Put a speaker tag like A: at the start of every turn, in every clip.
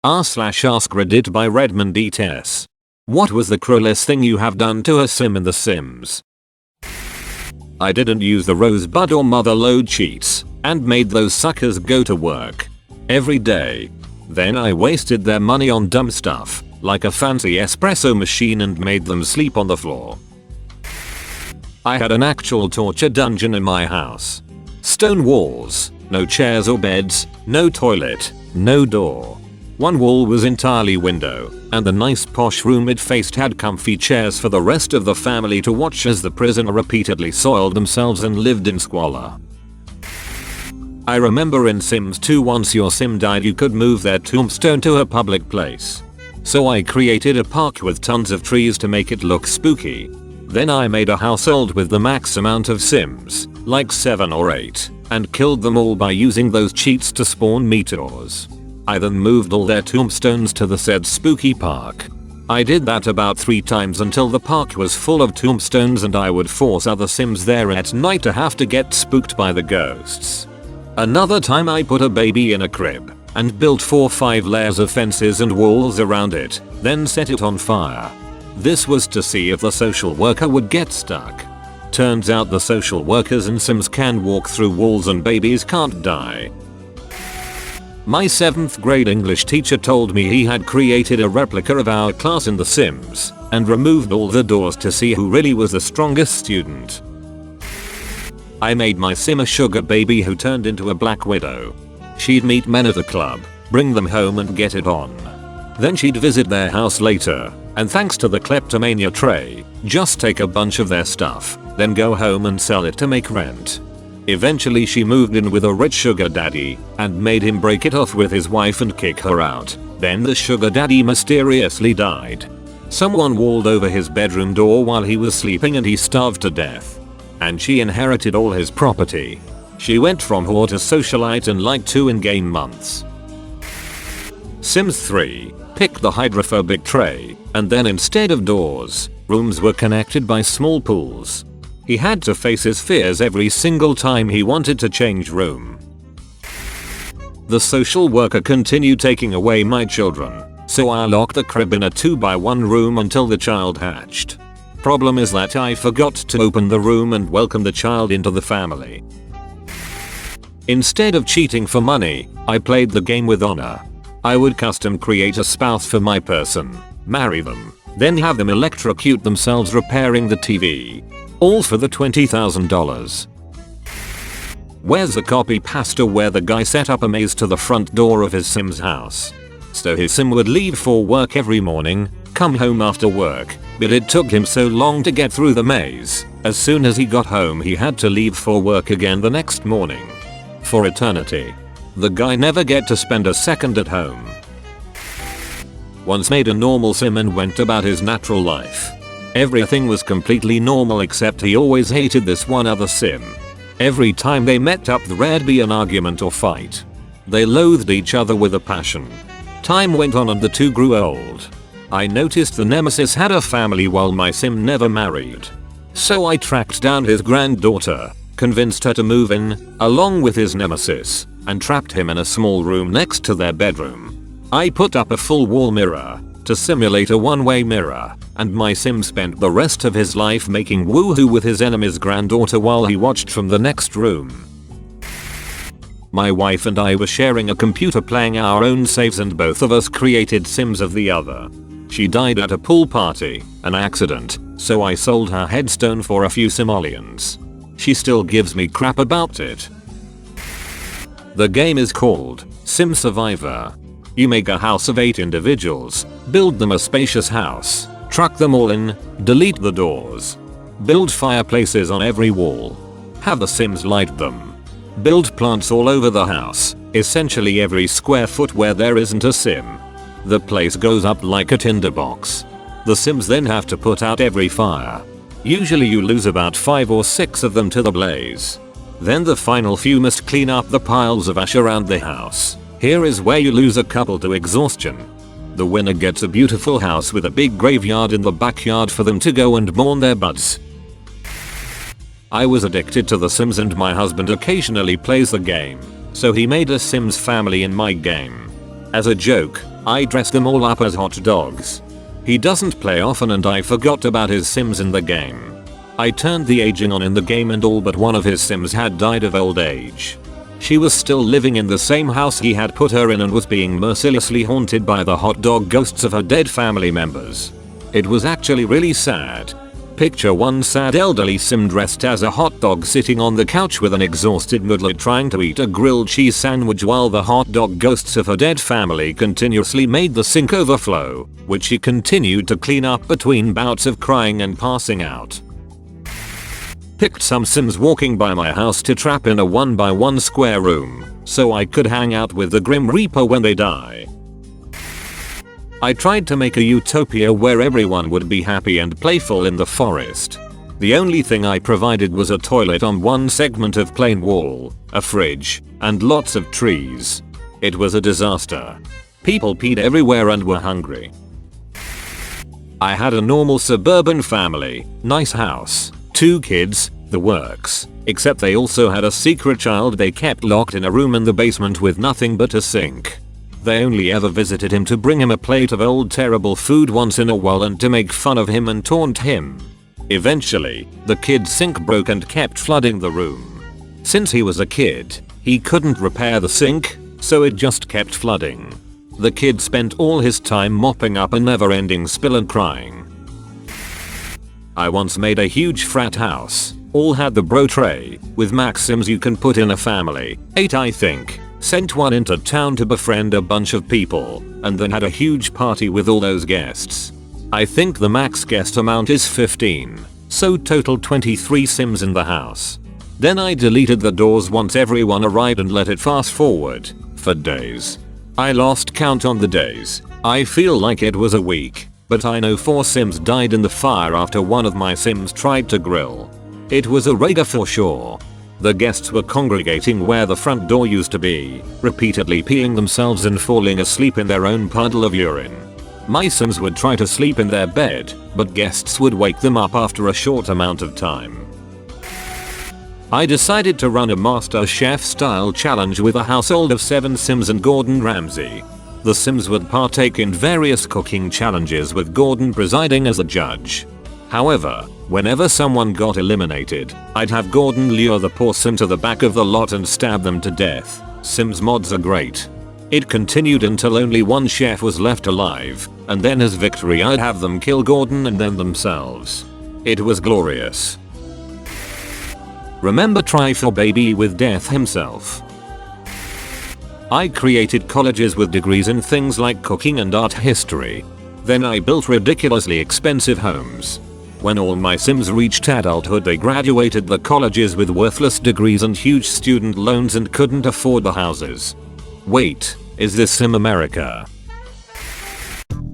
A: r/AskReddit by Redmond ETS. What was the cruelest thing you have done to a sim in The Sims? I didn't use the rosebud or motherlode cheats and made those suckers go to work every day. Then I wasted their money on dumb stuff like a fancy espresso machine and made them sleep on the floor. I had an actual torture dungeon in my house. Stone walls, no chairs or beds, no toilet, no door. One wall was entirely window, and the nice posh room it faced had comfy chairs for the rest of the family to watch as the prisoner repeatedly soiled themselves and lived in squalor. I remember in Sims 2 once your sim died you could move their tombstone to a public place. So I created a park with tons of trees to make it look spooky. Then I made a household with the max amount of Sims, like 7 or 8, and killed them all by using those cheats to spawn meteors. I then moved all their tombstones to the said spooky park. I did that about 3 times until the park was full of tombstones and I would force other Sims there at night to have to get spooked by the ghosts. Another time I put a baby in a crib and built 4 or 5 layers of fences and walls around it, then set it on fire. This was to see if the social worker would get stuck. Turns out the social workers in Sims can walk through walls and babies can't die. My 7th grade English teacher told me he had created a replica of our class in The Sims and removed all the doors to see who really was the strongest student. I made my sim a sugar baby who turned into a black widow. She'd meet men at a club, bring them home and get it on. Then she'd visit their house later, and thanks to the kleptomania tray, just take a bunch of their stuff, then go home and sell it to make rent. Eventually she moved in with a rich sugar daddy and made him break it off with his wife and kick her out. Then the sugar daddy mysteriously died. Someone walled over his bedroom door while he was sleeping and he starved to death. And she inherited all his property. She went from whore to socialite in like 2 in-game months. Sims 3. Pick the hydrophobic tray, and then instead of doors, rooms were connected by small pools. He had to face his fears every single time he wanted to change room. The social worker continued taking away my children, so I locked the crib in a 2x1 room until the child hatched. Problem is that I forgot to open the room and welcome the child into the family. Instead of cheating for money, I played the game with honor. I would custom create a spouse for my person, marry them, then have them electrocute themselves repairing the TV. All for the $20,000. Where's the copy pasta where the guy set up a maze to the front door of his sim's house? So his sim would leave for work every morning, come home after work, but it took him so long to get through the maze. As soon as he got home he had to leave for work again the next morning. For eternity. The guy never get to spend a second at home. Once made a normal sim and went about his natural life. Everything was completely normal except he always hated this one other sim. Every time they met up there'd be an argument or fight. They loathed each other with a passion. Time went on and the two grew old. I noticed the nemesis had a family while my sim never married. So I tracked down his granddaughter, convinced her to move in, along with his nemesis, and trapped him in a small room next to their bedroom. I put up a full wall mirror to simulate a one-way mirror, and my sim spent the rest of his life making woohoo with his enemy's granddaughter while he watched from the next room. My wife and I were sharing a computer playing our own saves and both of us created sims of the other. She died at a pool party, an accident, so I sold her headstone for a few simoleons. She still gives me crap about it. The game is called Sim Survivor. You make a house of 8 individuals, build them a spacious house, truck them all in, delete the doors. Build fireplaces on every wall. Have the Sims light them. Build plants all over the house, essentially every square foot where there isn't a Sim. The place goes up like a tinderbox. The Sims then have to put out every fire. Usually you lose about 5 or 6 of them to the blaze. Then the final few must clean up the piles of ash around the house. Here is where you lose a couple to exhaustion. The winner gets a beautiful house with a big graveyard in the backyard for them to go and mourn their buds. I was addicted to The Sims and my husband occasionally plays the game, so he made a Sims family in my game. As a joke, I dressed them all up as hot dogs. He doesn't play often and I forgot about his Sims in the game. I turned the aging on in the game and all but one of his Sims had died of old age. She was still living in the same house he had put her in and was being mercilessly haunted by the hot dog ghosts of her dead family members. It was actually really sad. Picture one sad elderly Sim dressed as a hot dog sitting on the couch with an exhausted Mudlet trying to eat a grilled cheese sandwich while the hot dog ghosts of her dead family continuously made the sink overflow, which she continued to clean up between bouts of crying and passing out. Picked some Sims walking by my house to trap in a 1x1 square room, so I could hang out with the Grim Reaper when they die. I tried to make a utopia where everyone would be happy and playful in the forest. The only thing I provided was a toilet on one segment of plain wall, a fridge, and lots of trees. It was a disaster. People peed everywhere and were hungry. I had a normal suburban family, nice house, 2 kids, the works, except they also had a secret child they kept locked in a room in the basement with nothing but a sink. They only ever visited him to bring him a plate of old terrible food once in a while and to make fun of him and taunt him. Eventually, the kid's sink broke and kept flooding the room. Since he was a kid, he couldn't repair the sink, so it just kept flooding. The kid spent all his time mopping up a never-ending spill and crying. I once made a huge frat house, all had the bro tray, with max Sims you can put in a family, 8 I think. Sent one into town to befriend a bunch of people, and then had a huge party with all those guests. I think the max guest amount is 15, so total 23 Sims in the house. Then I deleted the doors once everyone arrived and let it fast forward, for days. I lost count on the days. I feel like it was a week, but I know 4 Sims died in the fire after one of my Sims tried to grill. It was a rager for sure. The guests were congregating where the front door used to be, repeatedly peeing themselves and falling asleep in their own puddle of urine. My Sims would try to sleep in their bed, but guests would wake them up after a short amount of time. I decided to run a Master Chef style challenge with a household of 7 Sims and Gordon Ramsay. The Sims would partake in various cooking challenges with Gordon presiding as a judge. However, whenever someone got eliminated, I'd have Gordon lure the poor Sim to the back of the lot and stab them to death. Sims mods are great. It continued until only one chef was left alive, and then as victory I'd have them kill Gordon and then themselves. It was glorious. Remember Try4 Baby with Death himself. I created colleges with degrees in things like cooking and art history. Then I built ridiculously expensive homes. When all my Sims reached adulthood they graduated the colleges with worthless degrees and huge student loans and couldn't afford the houses. Wait, is this Sim America?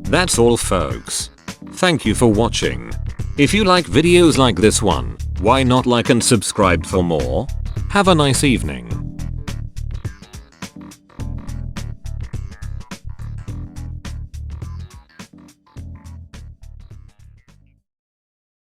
A: That's all folks. Thank you for watching. If you like videos like this one, why not like and subscribe for more? Have a nice evening.